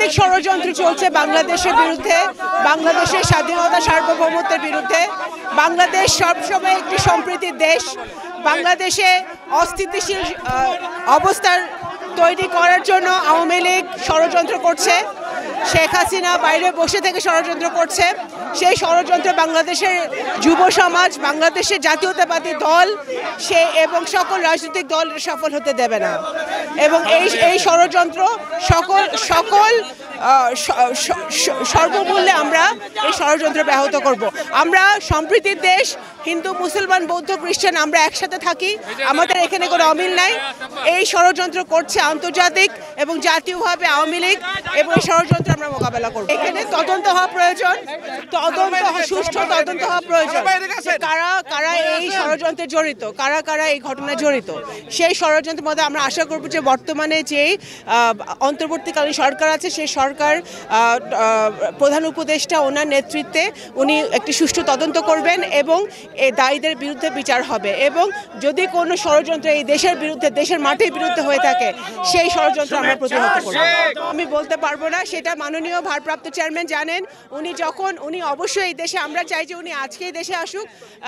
অনেক ষড়যন্ত্র চলছে বাংলাদেশের বিরুদ্ধে, বাংলাদেশের স্বাধীনতা সার্বভৌমত্বের বিরুদ্ধে। বাংলাদেশ সবসময় একটি সম্প্রীতির দেশ। বাংলাদেশে অস্থিতিশীল অবস্থার তৈরি করার জন্য আওয়ামী লীগ ষড়যন্ত্র করছে। শেখ হাসিনা বাইরে বসে থেকে ষড়যন্ত্র করছে। সেই ষড়যন্ত্র বাংলাদেশের যুব সমাজ, বাংলাদেশের জাতীয়তাবাদী দল এবং সকল রাজনৈতিক দল সফল হতে দেবে না। এবং এই ষড়যন্ত্র সকল সর্বমূল্যে আমরা এই ষড়যন্ত্র ব্যাহত করব। আমরা সম্প্রীতির দেশ, হিন্দু মুসলমান বৌদ্ধ খ্রিস্টান আমরা একসাথে থাকি, আমাদের এখানে কোনো অমিল নাই। এই ষড়যন্ত্র করছে আন্তর্জাতিক এবং জাতীয়ভাবে আওয়ামী লীগ, এবং এই ষড়যন্ত্র আমরা মোকাবেলা করব। এখানে তদন্ত হওয়া প্রয়োজন, সুষ্ঠু তদন্ত হওয়া প্রয়োজন। কারা এই ষড়যন্ত্রে জড়িত, কারা এই ঘটনায় জড়িত, সেই ষড়যন্ত্রের মধ্যে আমরা আশা করব যে বর্তমানে যে অন্তর্বর্তীকালীন সরকার আছে, সেই সরকার প্রধান উপদেষ্টা ওনার নেতৃত্বে উনি একটি সুষ্ঠু তদন্ত করবেন এবং এই দায়ীদের বিরুদ্ধে বিচার হবে। এবং যদি কোনো ষড়যন্ত্র এই দেশের বিরুদ্ধে, দেশের মাটির বিরুদ্ধে হয়ে থাকে, সেই ষড়যন্ত্র আমরা প্রতিহত করব। আমি বলতে পারবো না, সেটা মাননীয় ভারপ্রাপ্ত চেয়ারম্যান জানেন। উনি অবশ্যই এই দেশে, আমরা চাই যে উনি আজকেই দেশে আসুক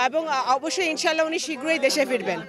এবং অবশ্যই ইনশাল্লাহ উনি শীঘ্রই দেশে ফিরবেন।